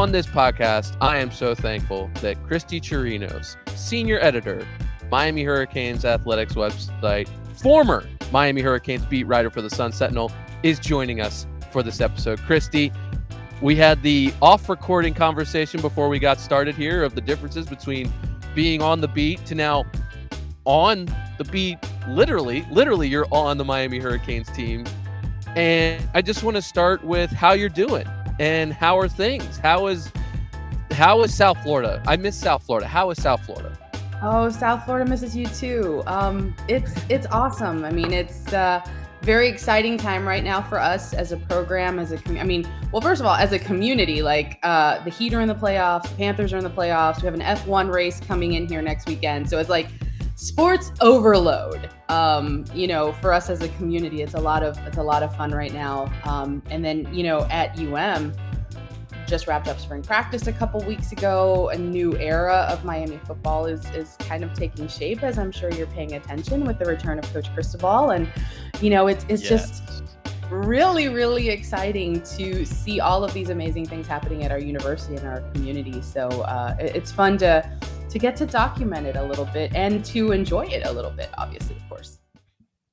on this podcast, I am so thankful that Christy Chirinos, senior editor, Miami Hurricanes athletics website, former Miami Hurricanes beat writer for the Sun-Sentinel, is joining us for this episode. Christy, we had the off-recording conversation before we got started here of the differences between being on the beat to now on the beat. Literally, you're on the Miami Hurricanes team. And I just want to start with how you're doing and how are things? How is South Florida? I miss South Florida. How is South Florida? Oh, South Florida misses you too. It's awesome. I mean, it's very exciting time right now for us as a program, first of all, as a community, like the Heat are in the playoffs, the Panthers are in the playoffs. We have an F1 race coming in here next weekend. So it's like sports overload. For us as a community, it's a lot of fun right now. And then, at UM, just wrapped up spring practice a couple weeks ago. A new era of Miami football is kind of taking shape, as I'm sure you're paying attention with the return of Coach Cristobal. And, it's just really, really exciting to see all of these amazing things happening at our university and our community. So it's fun to get to document it a little bit and to enjoy it a little bit, obviously, of course.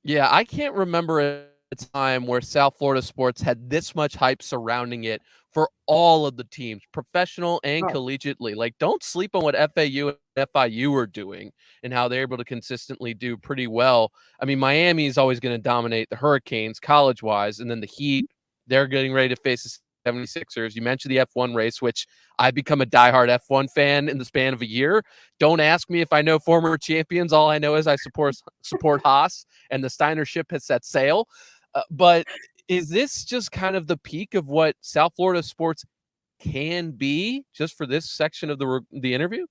Yeah, I can't remember a time where South Florida sports had this much hype surrounding it for all of the teams, professional and collegiately. Like, don't sleep on what FAU and FIU are doing and how they're able to consistently do pretty well. I mean, Miami is always going to dominate the Hurricanes college-wise, and then the Heat, they're getting ready to face the 76ers. You mentioned the F1 race, which I've become a diehard F1 fan in the span of a year. Don't ask me if I know former champions. All I know is I support Haas, and the Steiner ship has set sail. But is this just kind of the peak of what South Florida sports can be just for this section of the interview?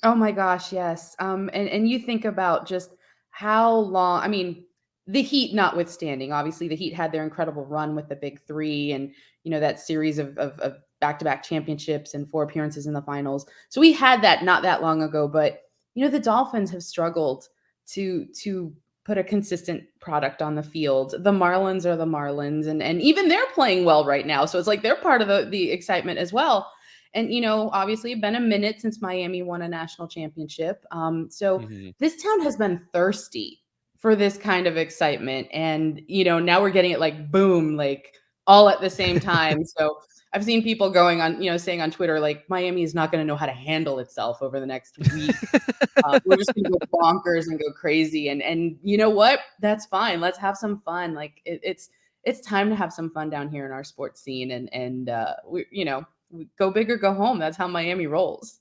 Oh my gosh, yes. And you think about just how long, the Heat notwithstanding, obviously the Heat had their incredible run with the Big Three and, that series of back-to-back championships and 4 appearances in the finals. So we had that not that long ago, but, the Dolphins have struggled to put a consistent product on the field. The Marlins are the Marlins, and even they're playing well right now. So it's like they're part of the excitement as well. And, obviously it's been a minute since Miami won a national championship. This town has been thirsty for this kind of excitement. And, now we're getting it like boom, like all at the same time. So I've seen people going on, saying on Twitter, like Miami is not going to know how to handle itself over the next week. We're just going to go bonkers and go crazy. And you know what? That's fine. Let's have some fun. Like it's time to have some fun down here in our sports scene. And we go big or go home. That's how Miami rolls.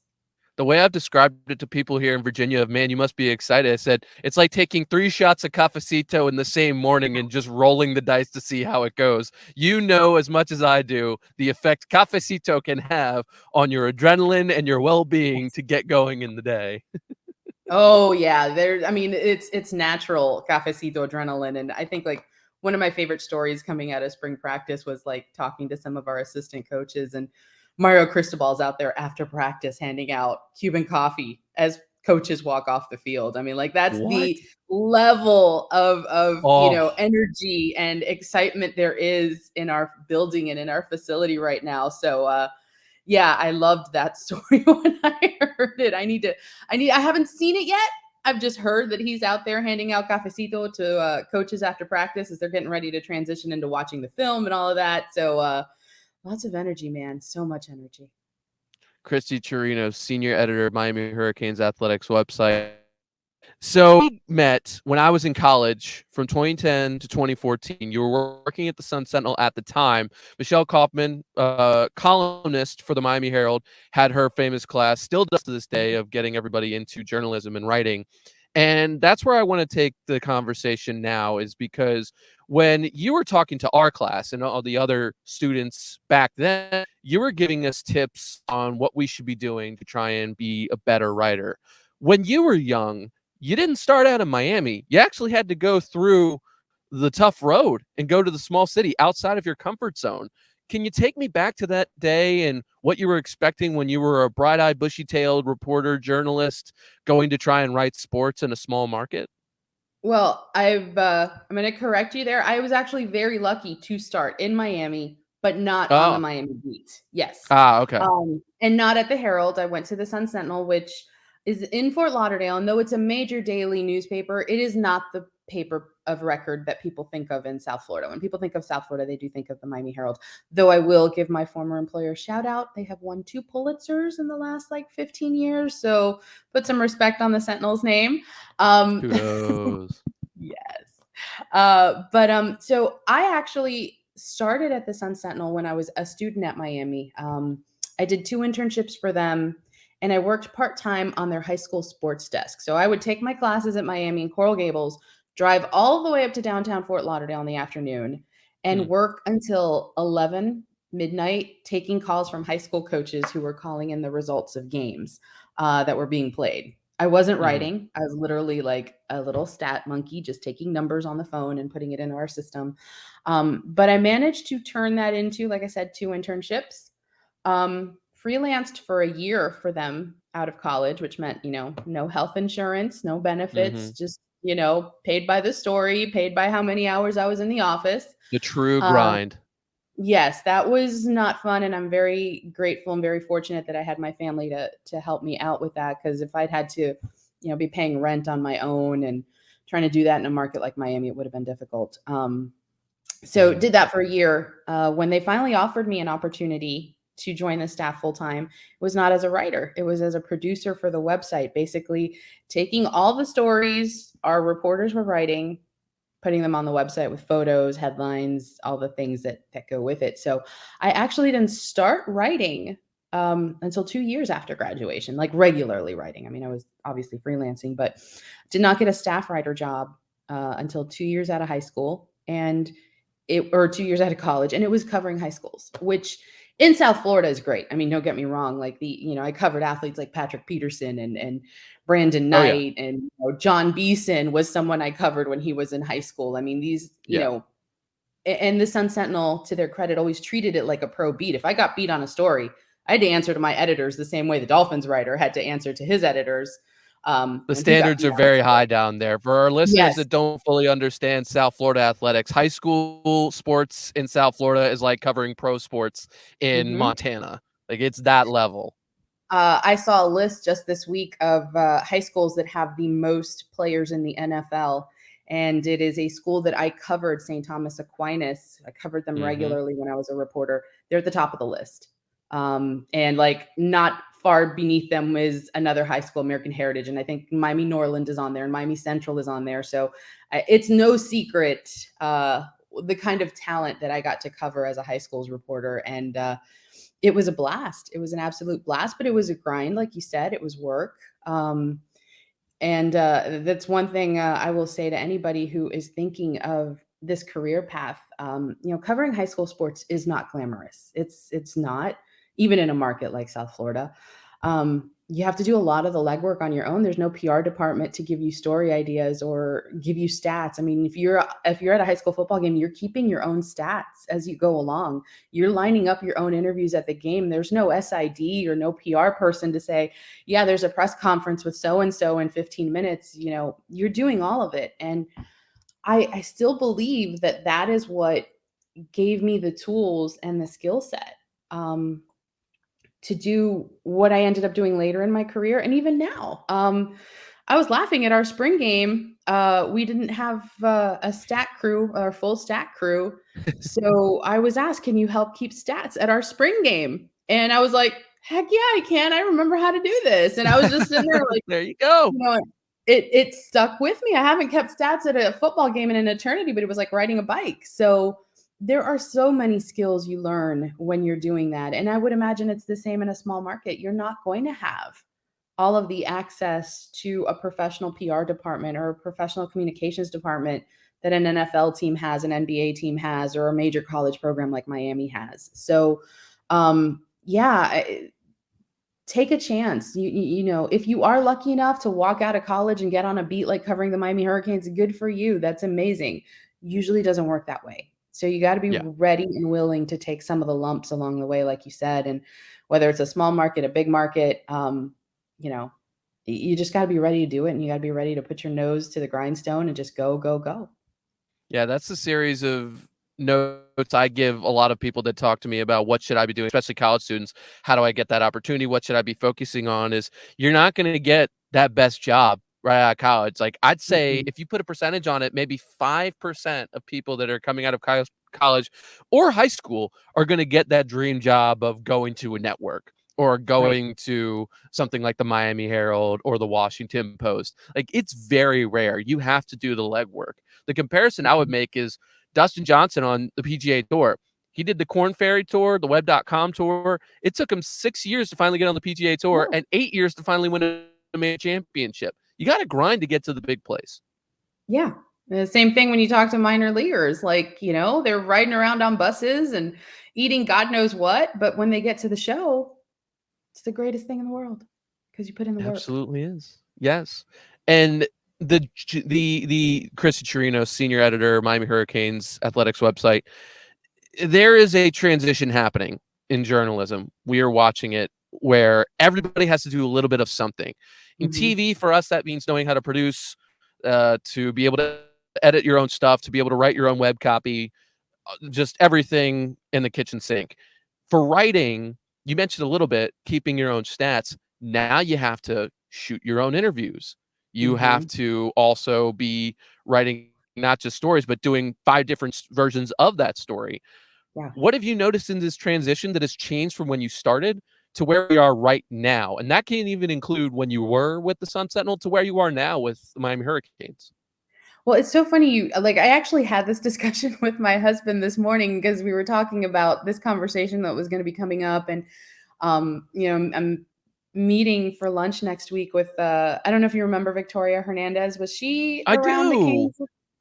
The way I've described it to people here in Virginia of, man, you must be excited. I said, it's like taking 3 shots of Cafecito in the same morning and just rolling the dice to see how it goes. You know as much as I do the effect Cafecito can have on your adrenaline and your well-being to get going in the day. Oh yeah. It's natural Cafecito adrenaline. And I think like one of my favorite stories coming out of spring practice was like talking to some of our assistant coaches, and Mario Cristobal's out there after practice handing out Cuban coffee as coaches walk off the field. That's the level of energy and excitement there is in our building and in our facility right now. So I loved that story when I heard it. I haven't seen it yet. I've just heard that he's out there handing out Cafecito to coaches after practice as they're getting ready to transition into watching the film and all of that. So lots of energy, man. So much energy. Christy Chirinos, senior editor of Miami Hurricanes athletics website. So we met when I was in college from 2010 to 2014. You were working at the Sun-Sentinel at the time. Michelle Kaufman, columnist for the Miami Herald, had her famous class, still does to this day, of getting everybody into journalism and writing. And that's where I want to take the conversation now, is because when you were talking to our class and all the other students back then, you were giving us tips on what we should be doing to try and be a better writer. When you were young, you didn't start out in Miami. You actually had to go through the tough road and go to the small city outside of your comfort zone. Can you take me back to that day and what you were expecting when you were a bright-eyed, bushy-tailed reporter, journalist, going to try and write sports in a small market? Well, I'm going to correct you there. I was actually very lucky to start in Miami but not on the Oh. Miami beat. Yes. Okay. And not at the Herald. I went to the Sun-Sentinel, which is in Fort Lauderdale. And though it's a major daily newspaper, it is not the paper of record that people think of in South Florida. When people think of South Florida, they do think of the Miami Herald. Though I will give my former employer a shout out. They have won 2 Pulitzers in the last 15 years. So put some respect on the Sentinel's name. Kudos. Yes. So I actually started at the Sun-Sentinel when I was a student at Miami. I did 2 internships for them, and I worked part-time on their high school sports desk. So I would take my classes at Miami and Coral Gables, drive all the way up to downtown Fort Lauderdale in the afternoon, and work until 11 midnight, taking calls from high school coaches who were calling in the results of games that were being played. I wasn't writing. I was literally like a little stat monkey, just taking numbers on the phone and putting it into our system. But I managed to turn that into, like I said, 2 internships. Freelanced for a year for them out of college, which meant, no health insurance, no benefits, just, paid by the story, paid by how many hours I was in the office. The true grind. Yes, that was not fun, and I'm very grateful and very fortunate that I had my family to help me out with that, because if I'd had to, be paying rent on my own and trying to do that in a market like Miami, it would have been difficult. So did that for a year. When they finally offered me an opportunity to join the staff full time, it was not as a writer. It was as a producer for the website, basically taking all the stories our reporters were writing, putting them on the website with photos, headlines, all the things that go with it. So I actually didn't start writing until 2 years after graduation, like regularly writing. I mean, I was obviously freelancing, but did not get a staff writer job until 2 years out of high school or 2 years out of college. And it was covering high schools, which in South Florida is great. I mean, don't get me wrong. Like I covered athletes like Patrick Peterson and Brandon Knight and John Beeson was someone I covered when he was in high school. I mean, these, and the Sun-Sentinel, to their credit, always treated it like a pro beat. If I got beat on a story, I had to answer to my editors the same way the Dolphins writer had to answer to his editors. The standards are very high down there. For our listeners that don't fully understand South Florida athletics, high school sports in South Florida is like covering pro sports in Montana. Like, it's that level. I saw a list just this week of high schools that have the most players in the NFL. And it is a school that I covered, St. Thomas Aquinas. I covered them regularly when I was a reporter. They're at the top of the list. And not far beneath them is another high school, American Heritage. And I think Miami Norland is on there and Miami Central is on there. So it's no secret the kind of talent that I got to cover as a high school's reporter. And it was a blast. It was an absolute blast, but it was a grind. Like you said, it was work. And that's one thing I will say to anybody who is thinking of this career path. Covering high school sports is not glamorous. It's not, even in a market like South Florida. You have to do a lot of the legwork on your own. There's no PR department to give you story ideas or give you stats. I mean, if you're at a high school football game, you're keeping your own stats as you go along. You're lining up your own interviews at the game. There's no SID or no PR person to say, yeah, there's a press conference with so-and-so in 15 minutes. You're doing all of it. And I still believe that is what gave me the tools and the skill set to do what I ended up doing later in my career. And even now, I was laughing at our spring game. We didn't have a stat crew or full stat crew. So I was asked, can you help keep stats at our spring game? And I was like, heck yeah, I can. I remember how to do this. And I was just sitting there like, there you go. It stuck with me. I haven't kept stats at a football game in an eternity, but it was like riding a bike. So there are so many skills you learn when you're doing that. And I would imagine it's the same in a small market. You're not going to have all of the access to a professional PR department or a professional communications department that an NFL team has, an NBA team has, or a major college program like Miami has. So, take a chance. If you are lucky enough to walk out of college and get on a beat like covering the Miami Hurricanes, good for you. That's amazing. Usually doesn't work that way. So you got to be ready and willing to take some of the lumps along the way, like you said. And whether it's a small market, a big market, you just got to be ready to do it. And you got to be ready to put your nose to the grindstone and just go, go, go. Yeah, that's the series of notes I give a lot of people that talk to me about what should I be doing, especially college students. How do I get that opportunity? What should I be focusing on? Is you're not going to get that best job right out of college. Like I'd say Mhm. if you put a percentage on it, maybe 5% of people that are coming out of college or high school are going to get that dream job of going to a network or Right. going to something like the Miami Herald or the Washington Post. Like it's very rare. You have to do the legwork. The comparison I would Mhm. make is Dustin Johnson on the PGA Tour. He did the Corn Ferry Tour, the Web.com Tour. It took him 6 years to finally get on the PGA Tour Yeah. and 8 years to finally win a major championship. You got to grind to get to the big place. Yeah. The same thing when you talk to minor leaguers, like, they're riding around on buses and eating God knows what, but when they get to the show, it's the greatest thing in the world because you put in the work. Absolutely is. Yes. And the Christy Chirinos, senior editor, Miami Hurricanes athletics website, there is a transition happening in journalism. We are watching it where everybody has to do a little bit of something. In Mhm. TV, for us, that means knowing how to produce, to be able to edit your own stuff, to be able to write your own web copy, just everything in the kitchen sink. For writing, you mentioned a little bit keeping your own stats. Now you have to shoot your own interviews. You have Mhm. to also be writing not just stories, but doing 5 different versions of that story. Yeah. What have you noticed in this transition that has changed from when you started to where we are right now? And that can even include when you were with the Sun-Sentinel to where you are now with the Miami Hurricanes. Well, it's so funny I actually had this discussion with my husband this morning because we were talking about this conversation that was going to be coming up, and I'm meeting for lunch next week with I don't know if you remember Victoria Hernandez. Was she I around that do. came?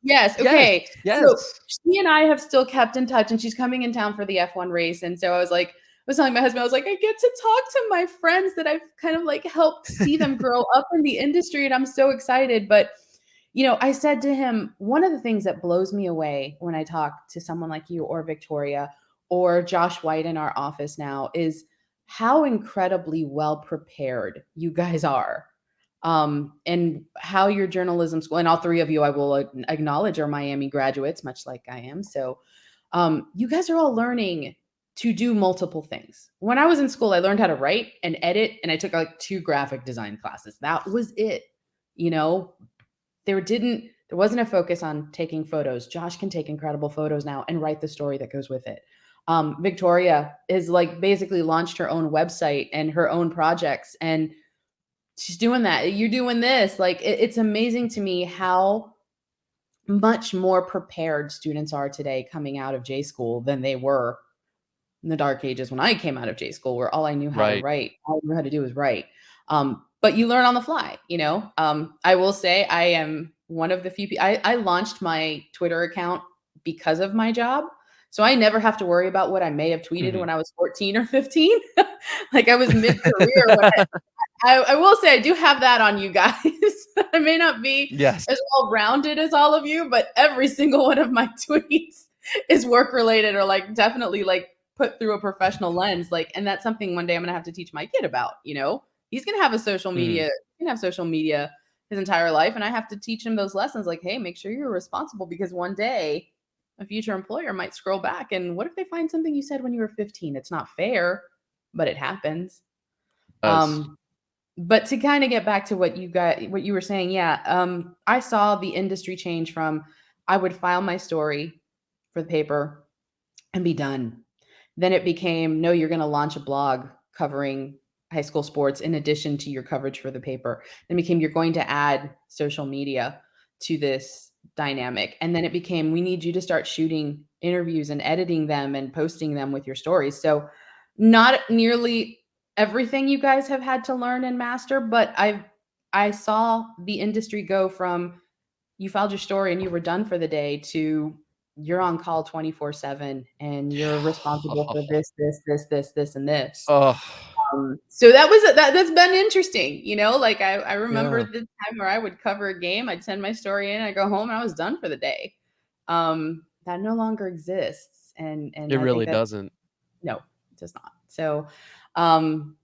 Yes. Yes. Okay. So Yes. she and I have still kept in touch, and she's coming in town for the F1 race. And so I was telling my husband, I was like, I get to talk to my friends that I've kind of like helped see them grow up in the industry, and I'm so excited. But I said to him, one of the things that blows me away when I talk to someone like you or Victoria or Josh White in our office now is how incredibly well prepared you guys are. And how your journalism school, and all three of you, I will acknowledge, are Miami graduates, much like I am. So you guys are all learning to do multiple things. When I was in school, I learned how to write and edit, and I took like 2 graphic design classes. That was it. You know, there wasn't a focus on taking photos. Josh can take incredible photos now and write the story that goes with it. Victoria is like basically launched her own website and her own projects, and she's doing that. You're doing this. Like it's amazing to me how much more prepared students are today coming out of J school than they were in the dark ages when I came out of J school, where all I knew how to Right. write, all I knew how to do was write. But you learn on the fly, you know. I will say I am one of the few people. I launched my Twitter account because of my job, so I never have to worry about what I may have tweeted Mhm. when I was 14 or 15. Like I was mid career when I will say I do have that on you guys. I may not be Yes. as well rounded as all of you, but every single one of my tweets is work related or like definitely like put through a professional lens. Like, and that's something one day I'm gonna have to teach my kid about. He's gonna have a social Mhm. media, he can have social media his entire life, and I have to teach him those lessons. Like, hey, make sure you're responsible because one day a future employer might scroll back and what if they find something you said when you were 15? It's not fair, but it happens. Does. Um, but to kind of get back to what you were saying, yeah, I saw the industry change from I would file my story for the paper and be done. Then it became, no, you're going to launch a blog covering high school sports in addition to your coverage for the paper. Then it became, you're going to add social media to this dynamic. And then it became, we need you to start shooting interviews and editing them and posting them with your stories. So not nearly everything you guys have had to learn and master, but I saw the industry go from you filed your story and you were done for the day to you're on call 24/7 and you're responsible for this, and this. Oh, So that's been interesting, like I remember yeah. the time where I would cover a game, I'd send my story in, I go home and I was done for the day. That no longer exists. And It I think really that doesn't. no, it does not. So um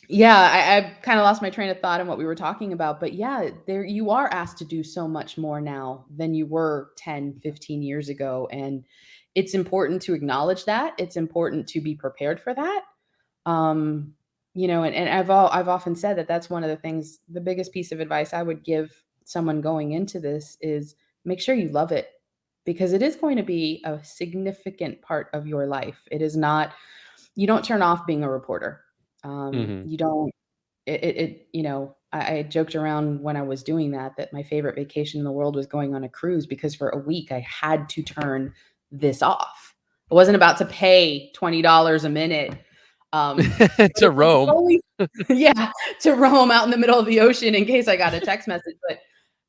Yeah, I kind of lost my train of thought in what we were talking about, but yeah, there you are asked to do so much more now than you were 10, 15 years ago. And it's important to acknowledge that. It's important to be prepared for that. Um, and I've often said that that's one of the things, the biggest piece of advice I would give someone going into this is make sure you love it because it is going to be a significant part of your life. It is not, you don't turn off being a reporter. Hmm. You don't, I joked around when I was doing that my favorite vacation in the world was going on a cruise because for a week I had to turn this off. I wasn't about to pay $20 a minute To Rome. only yeah, to roam out in the middle of the ocean in case I got a text message. But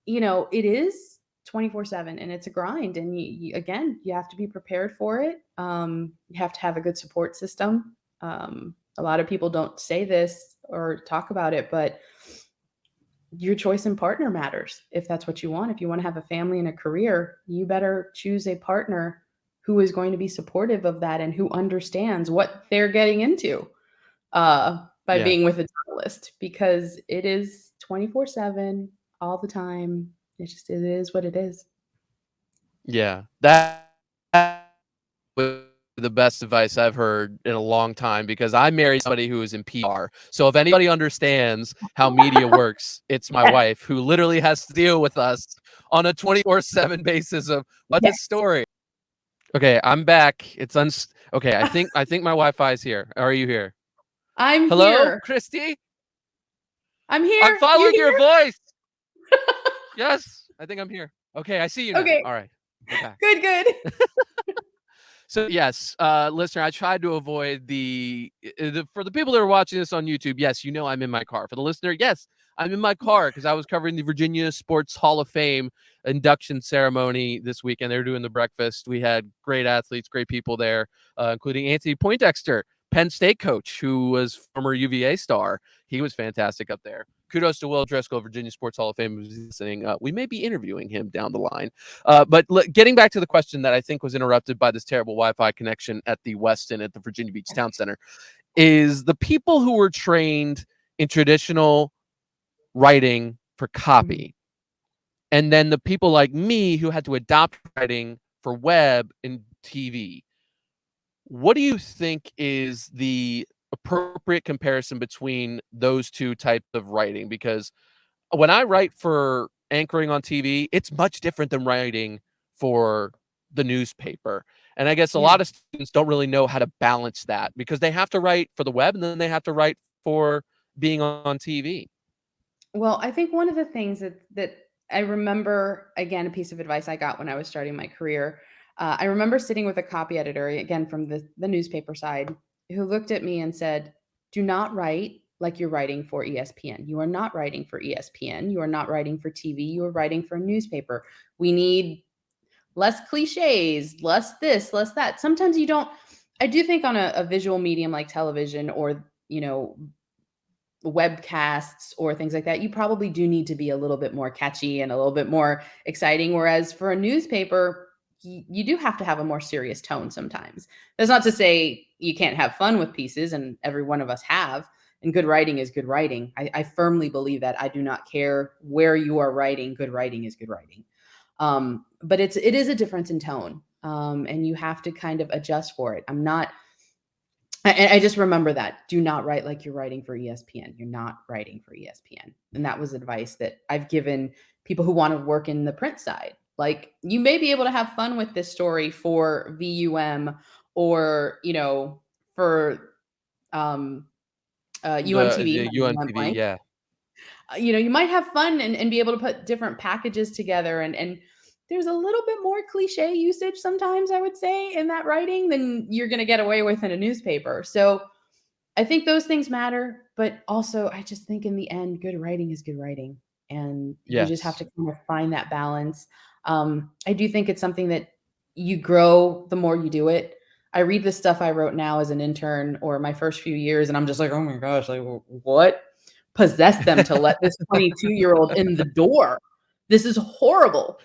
it is 24/7 and it's a grind. And again, you have to be prepared for it. You have to have a good support system. A lot of people don't say this or talk about it, but your choice in partner matters if that's what you want. If you want to have a family and a career, you better choose a partner who is going to be supportive of that and who understands what they're getting into by Yeah. being with a journalist because it is 24/7 all the time. It is what it is. Yeah. That was the best advice I've heard in a long time because I married somebody who is in PR. So if anybody understands how media works, it's my Yes. wife who literally has to deal with us on a 24/7 basis of what's the Yes. story. Okay, I'm back. Okay, I think my Wi-Fi is here. Are you here? I'm Hello, here. Christy? I'm I'm here. You following your here? voice. Yes, I think I'm here. Okay, I see you now. Okay. All right. We're back. Good, good. So yes, listener, I tried to avoid for the people that are watching this on YouTube. Yes, I'm in my car. For the listener, yes, I'm in my car because I was covering the Virginia Sports Hall of Fame induction ceremony this weekend. They were doing the breakfast. We had great athletes, great people there, including Anthony Poindexter, Penn State coach, who was former UVA star. He was fantastic up there. Kudos to Will Driscoll, Virginia Sports Hall of Fame, who's listening. We may be interviewing him down the line. But getting back to the question that I think was interrupted by this terrible Wi-Fi connection at the Westin at the Virginia Beach Town Center is the people who were trained in traditional writing for Mhm. copy, and then the people like me who had to adopt writing for web and TV. What do you think is the appropriate comparison between those two types of writing? Because when I write for anchoring on TV, it's much different than writing for the newspaper. And I guess a Yeah. lot of students don't really know how to balance that because they have to write for the web and then they have to write for being on TV. Well, I think one of the things that I remember, again, a piece of advice I got when I was starting my career. I remember sitting with a copy editor, again from the newspaper side, who looked at me and said, "Do not write like you're writing for ESPN. You are not writing for ESPN. You are not writing for TV. You are writing for a newspaper. We need less cliches, less this, less that." Sometimes you don't. I do think on a visual medium like television or webcasts or things like that, you probably do need to be a little bit more catchy and a little bit more exciting. Whereas for a newspaper, you do have to have a more serious tone sometimes. That's not to say you can't have fun with pieces, and every one of us have. And good writing is good writing. I firmly believe that. I do not care where you are writing. Good writing is good writing. But it is a difference in tone, and you have to kind of adjust for it. I just remember that. Do not write like you're writing for ESPN. You're not writing for ESPN. And that was advice that I've given people who want to work in the print side. Like, you may be able to have fun with this story for VUM or, for um, UMTV. The UMTV, yeah. You might have fun and be able to put different packages together, and there's a little bit more cliche usage sometimes, I would say, in that writing than you're going to get away with in a newspaper. So I think those things matter, but also I just think in the end, good writing is good writing, and you just have Yes. to kind of find that balance. I do think it's something that you grow the more you do it. I read the stuff I wrote now as an intern or my first few years, and I'm just like, oh my gosh, like what possessed them to let this 22-year-old in the door? This is horrible.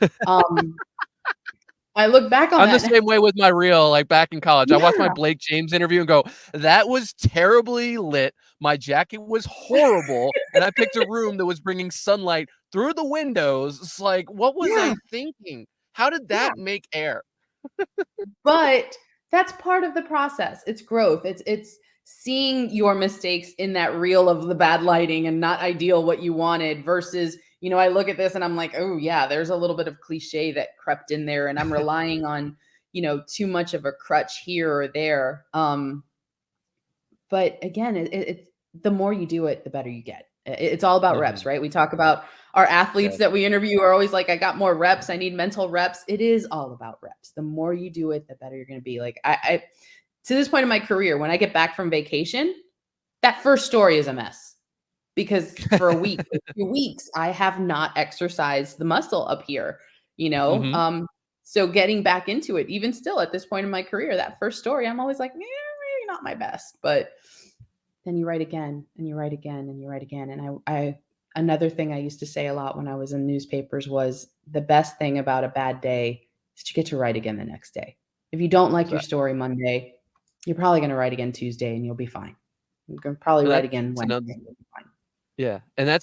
I look back on I'm the that. same way with my reel, like, back in college. I watched my Yeah. Blake James interview and go, "That was terribly lit. My jacket was horrible, and I picked a room that was bringing sunlight through the windows." It's like, what was Yeah. I thinking? How did Yeah. that make air? But that's part of the process. It's growth. It's seeing your mistakes in that reel of the bad lighting and not ideal what you wanted versus, I look at this and I'm like, oh yeah, there's a little bit of cliche that crept in there and I'm relying on, too much of a crutch here or there. But again, it's the more you do it, the better you get. It's all about reps, Mhm. right? We talk about our athletes Yes. that we interview are always like, I got more reps. I need mental reps. It is all about reps. The more you do it, the better you're going to be. Like I, to this point in my career, when I get back from vacation, that first story is a mess because for a week, or 2 weeks, I have not exercised the muscle up here, you know? Mhm. Um, so getting back into it, even still at this point in my career, that first story, I'm always like, maybe not my best, but then you write again and you write again and you write again. And I another thing I used to say a lot when I was in newspapers was the best thing about a bad day is that you get to write again the next day. If you don't like your That story Monday, you're probably going to write again Tuesday and you'll be fine. You're going to probably and write that's again another Wednesday and you'll be fine. Yeah,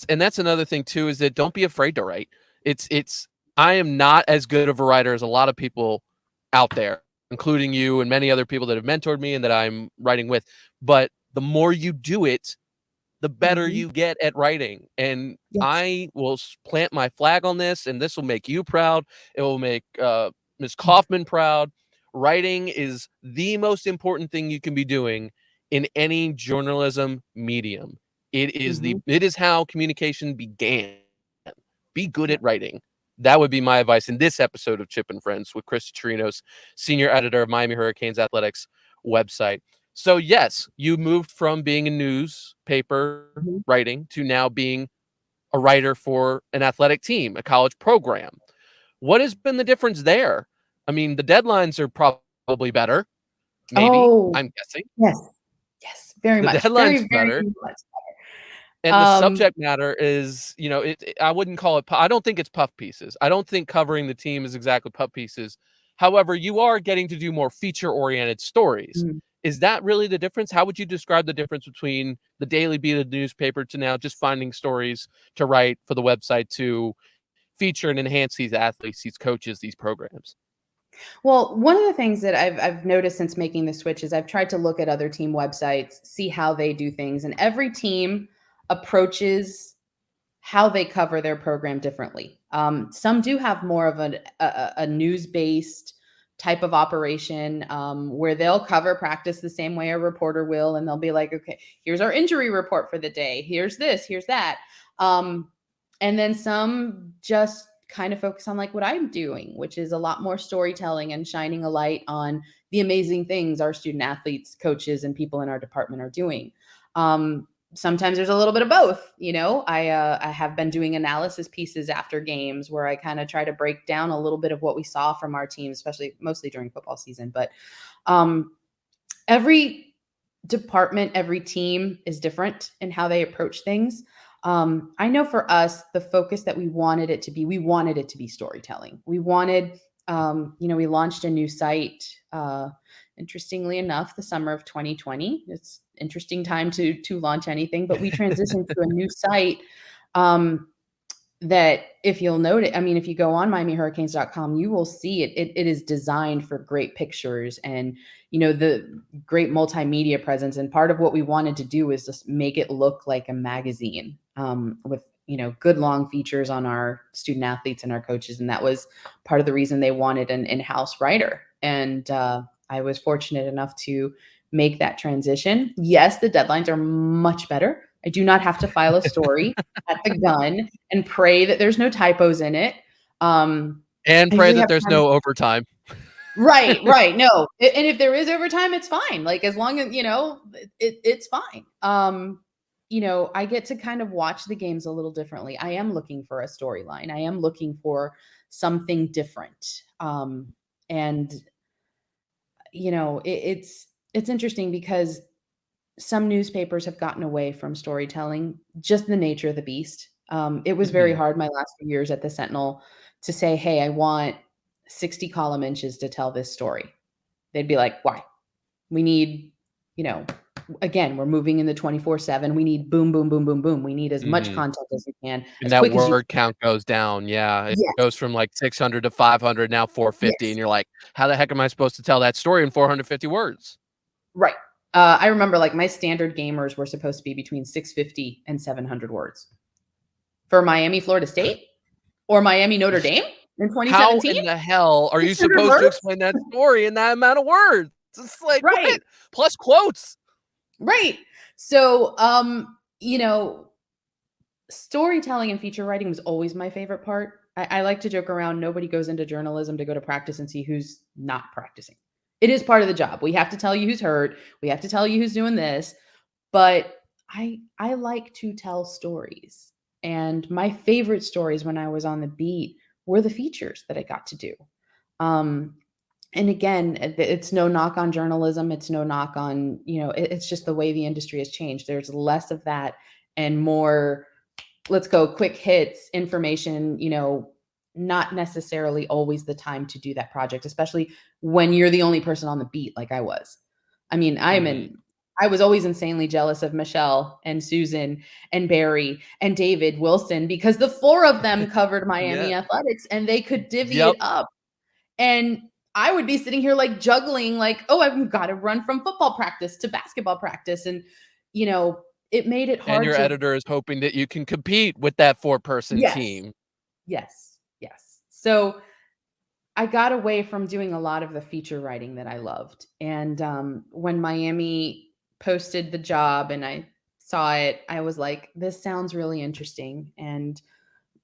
and that's another thing too is that don't be afraid to write. It's I am not as good of a writer as a lot of people out there, including you and many other people that have mentored me and that I'm writing with. But the more you do it, the better Mhm. you get at writing. And Yes. I will plant my flag on this, and this will make you proud. It will make Ms. Kaufman proud. Writing is the most important thing you can be doing in any journalism medium. Mhm. It is how communication began. Be good Yeah. at writing. That would be my advice in this episode of Chip and Friends with Christy Chirinos, senior editor of Miami Hurricanes Athletics website. So yes, you moved from being a newspaper Mhm. writing to now being a writer for an athletic team, a college program. What has been the difference there? I mean, the deadlines are probably better, maybe, Oh, I'm guessing. yes. Yes, very The much. deadlines Very, are very better. much. And the Um, subject matter is, I wouldn't call it I don't think it's puff pieces. I don't think covering the team is exactly puff pieces. However, you are getting to do more feature-oriented stories. mm. Is that really the difference? How would you describe the difference between the daily beat of the newspaper to now just finding stories to write for the website to feature and enhance these athletes, these coaches, these programs? Well, one of the things that I've noticed since making the switch is I've tried to look at other team websites, see how they do things, and every team approaches how they cover their program differently. Some do have more of a news based type of operation where they'll cover practice the same way a reporter will, and they'll be like, okay, here's our injury report for the day. Here's this, here's that. Um, and then some just kind of focus on like what I'm doing, which is a lot more storytelling and shining a light on the amazing things our student athletes, coaches, and people in our department are doing. Sometimes there's a little bit of both. I have been doing analysis pieces after games where I kind of try to break down a little bit of what we saw from our team, especially mostly during football season. But um, every department, every team is different in how they approach things. I know for us, the focus that we wanted it to be storytelling. We wanted, we launched a new site. Interestingly enough, the summer of 2020. It's interesting time to launch anything, but we transitioned to a new site. That if you'll note it, I mean, if you go on miamihurricanes.com, you will see it is designed for great pictures and, the great multimedia presence. And part of what we wanted to do is just make it look like a magazine with, good long features on our student athletes and our coaches. And that was part of the reason they wanted an in-house writer. And I was fortunate enough to make that transition. Yes, the deadlines are much better. I do not have to file a story at the gun and pray that there's no typos in it. And I pray usually that have there's time. no overtime. Right, right. No, and if there is overtime, it's fine. Like as long as it's fine. I get to kind of watch the games a little differently. I am looking for a storyline. I am looking for something different. And it's interesting because some newspapers have gotten away from storytelling, just the nature of the beast. It was very Mhm. hard my last few years at the Sentinel to say, hey, I want 60 column inches to tell this story. They'd be like, why? We need, again, we're moving in the 24/7. We need boom, boom, boom, boom, boom. We need as much content as you can, And as that quick as you word count goes down. Yeah. It Yes. goes from like 600 to 500, now 450. Yes. And you're like, how the heck am I supposed to tell that story in 450 words? Right. I remember like my standard gamers were supposed to be between 650 and 700 words. For Miami, Florida State or Miami, Notre Dame in How 2017, in the hell are you 600 supposed to words? explain that story in that amount of words? It's like, Right. what? Plus quotes. Right. So, storytelling and feature writing was always my favorite part. I like to joke around. Nobody goes into journalism to go to practice and see who's not practicing. It is part of the job. We have to tell you who's hurt. We have to tell you who's doing this. But I like to tell stories. And my favorite stories when I was on the beat were the features that I got to do. Um, and again, it's no knock on journalism. It's no knock on, it's just the way the industry has changed. There's less of that and more, let's go quick hits information, not necessarily always the time to do that project, especially when you're the only person on the beat like I was. I mean, I was always insanely jealous of Michelle and Susan and Barry and David Wilson because the four of them covered Yeah. Miami athletics and they could divvy Yep. it up. And I would be sitting here like juggling, like, oh, I've got to run from football practice to basketball practice. And, it made it And hard your to, editor is hoping that you can compete with that 4-person yes, team. yes, yes. So I got away from doing a lot of the feature writing that I loved. And when Miami posted the job and I saw it, I was like, this sounds really interesting. And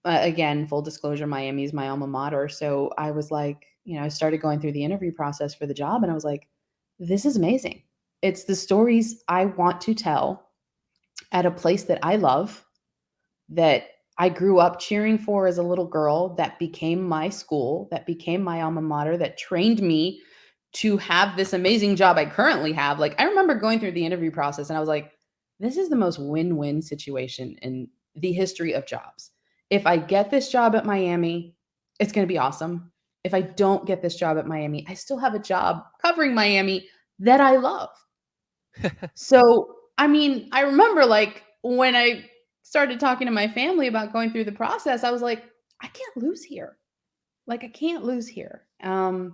again, full disclosure, Miami is my alma mater. So I was like, I started going through the interview process for the job and I was like, this is amazing. It's the stories I want to tell at a place that I love, that I grew up cheering for as a little girl, that became my school, that became my alma mater, that trained me to have this amazing job I currently have. Like, I remember going through the interview process and I was like, this is the most win-win situation in the history of jobs. If I get this job at Miami, it's going to be awesome. If I don't get this job at Miami, I still have a job covering Miami that I love. So, I mean, I remember like when I started talking to my family about going through the process, I was like, I can't lose here. Like I can't lose here. And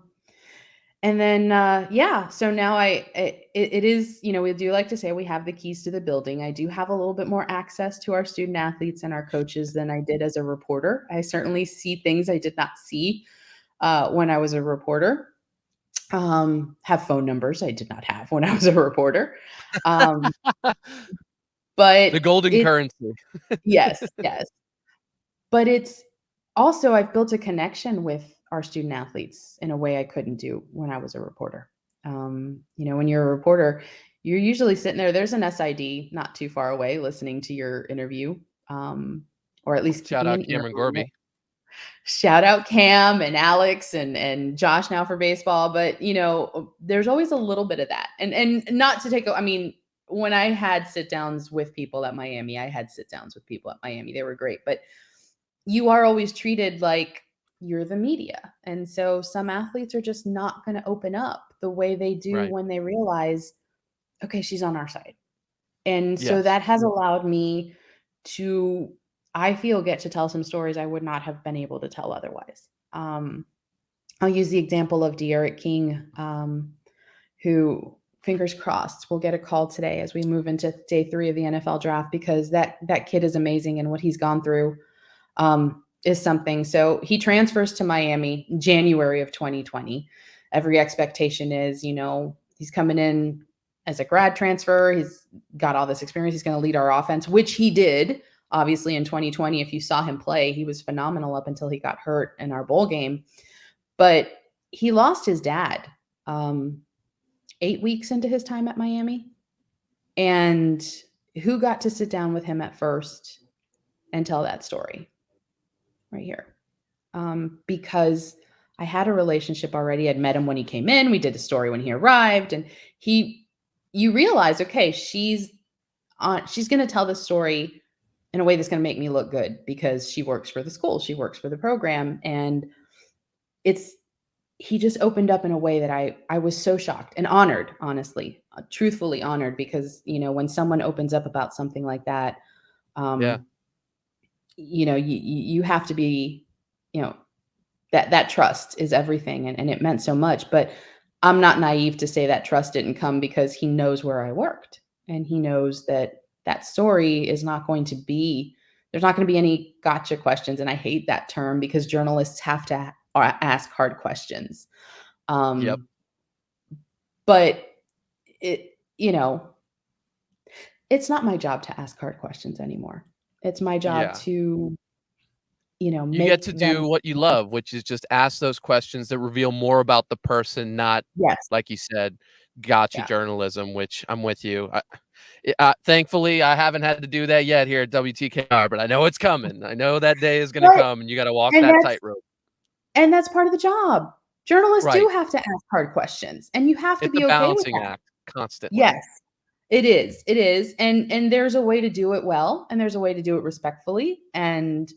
then yeah, so now it is, we do like to say we have the keys to the building. I do have a little bit more access to our student athletes and our coaches than I did as a reporter. I certainly see things I did not see when I was a reporter. Have phone numbers I did not have when I was a reporter. Um, but The golden it currency. yes, yes. But it's also I've built a connection with our student athletes in a way I couldn't do when I was a reporter. When you're a reporter, you're usually sitting there. There's an SID not too far away listening to your interview, or at least Shout keeping out an ear Cameron on it. Gorby. Shout out Cam and Alex and Josh now for baseball, but there's always a little bit of that. And not to take I mean, when I had sit downs with people at Miami, I had sit downs with people at Miami. They were great, but you are always treated like you're the media. And so some athletes are just not going to open up the way they do Right. when they realize, okay, she's on our side. And so Yes. that has allowed me to, I feel, get to tell some stories I would not have been able to tell otherwise. I'll use the example of De'Aaron King, who, fingers crossed, will get a call today as we move into day 3 of the NFL draft, because that kid is amazing and what he's gone through is something. So he transfers to Miami January of 2020. Every expectation is, he's coming in as a grad transfer. He's got all this experience. He's going to lead our offense, which he did. Obviously, in 2020, if you saw him play, he was phenomenal up until he got hurt in our bowl game. But he lost his dad 8 weeks into his time at Miami. And who got to sit down with him at first and tell that story? Right here. Because I had a relationship already. I'd met him when he came in. We did a story when he arrived, and you realize, okay, she's going to tell this story in a way that's going to make me look good because she works for the school, she works for the program, and it's he just opened up in a way that I was so shocked and honored, honestly, truthfully honored, because, when someone opens up about something like that, Yeah. um, you have to be, you know, that trust is everything, and it meant so much. But I'm not naive to say that trust didn't come because he knows where I worked, and he knows that that story is not going to be there's not going to be any gotcha questions. And I hate that term because journalists have to ask hard questions. Yep. Um, but it, you know, it's not my job to ask hard questions anymore. It's my job Yeah. to, You get make to them. do what you love, which is just ask those questions that reveal more about the person, not, Yes. like you said, gotcha Yeah. journalism, which I'm with you. Thankfully, I haven't had to do that yet here at WTKR, but I know it's coming. I know that day is gonna Right. come, and you gotta walk And that that's tightrope. and that's part of the job. Journalists do Right. have to ask hard questions, and you have to It's a be okay with balancing that. act constantly. Yes, it is. It is. And there's a way to do it well, and there's a way to do it respectfully, and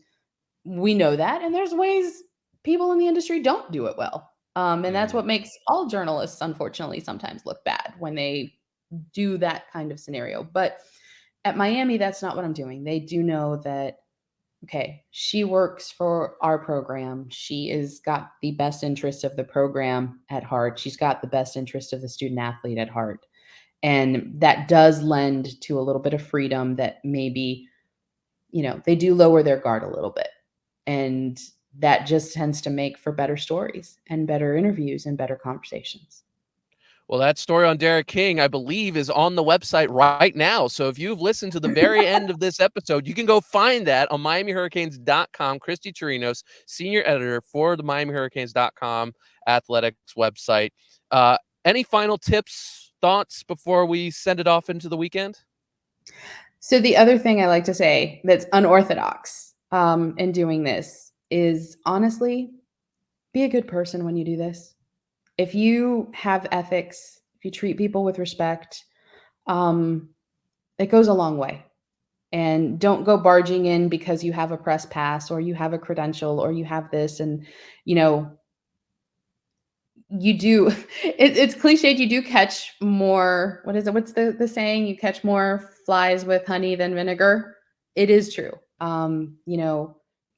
we know that. And there's ways people in the industry don't do it well. And that's Mhm. what makes all journalists, unfortunately, sometimes look bad when they do that kind of scenario. But at Miami, that's not what I'm doing. They do know that, okay, she works for our program. She has got the best interest of the program at heart. She's got the best interest of the student athlete at heart. And that does lend to a little bit of freedom that maybe, they do lower their guard a little bit. And that just tends to make for better stories and better interviews and better conversations. Well, that story on Derek King, I believe, is on the website right now. So if you've listened to the very end of this episode, you can go find that on MiamiHurricanes.com. Christy Chirinos, senior editor for the MiamiHurricanes.com athletics website. Uh, any final tips, thoughts before we send it off into the weekend? So the other thing I like to say that's unorthodox in doing this is, honestly, be a good person when you do this. If you have ethics, if you treat people with respect, um, it goes a long way. And don't go barging in because you have a press pass or you have a credential or you have this. And, you know, you do, it's cliched. You do catch more. What is it? What's the saying? You catch more flies with honey than vinegar. It is true.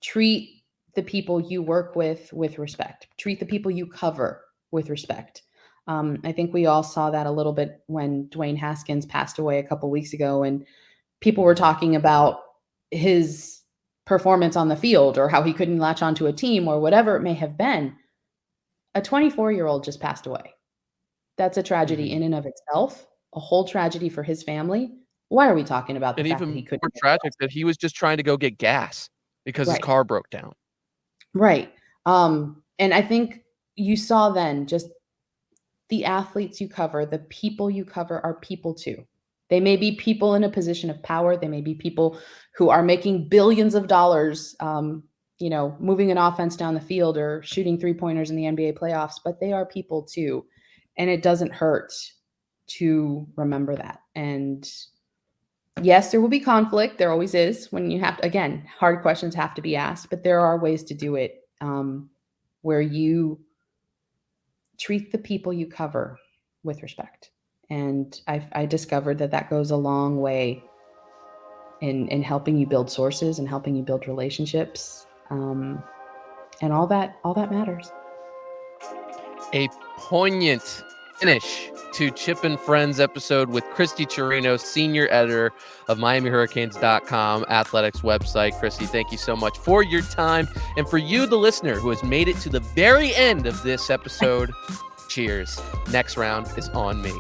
Treat the people you work with respect. Treat the people you cover with respect. I think we all saw that a little bit when Dwayne Haskins passed away a couple weeks ago, and people were Mhm. talking about his performance on the field or how he couldn't latch onto a team or whatever it may have been. A 24-year-old just passed away. That's a tragedy Mhm. in and of itself, a whole tragedy for his family. Why are we talking about the And fact that even he couldn't more get tragic that arrested? he was just trying to go get gas because his Right, car broke down. right. And I think you saw then just the athletes you cover, the people you cover are people too. They may be people in a position of power. They may be people who are making billions of dollars, moving an offense down the field or shooting three-pointers in the NBA playoffs, but they are people too. And it doesn't hurt to remember that. And yes, there will be conflict. There always is when you have to, again, hard questions have to be asked, but there are ways to do it where you treat the people you cover with respect. And I discovered that goes a long way in helping you build sources and helping you build relationships, and all that matters. A poignant finish to Chip and Friends episode with Christy Chirinos, senior editor of MiamiHurricanes.com athletics website. Christy, thank you so much for your time. And for you, the listener, who has made it to the very end of this episode, cheers. Next round is on me.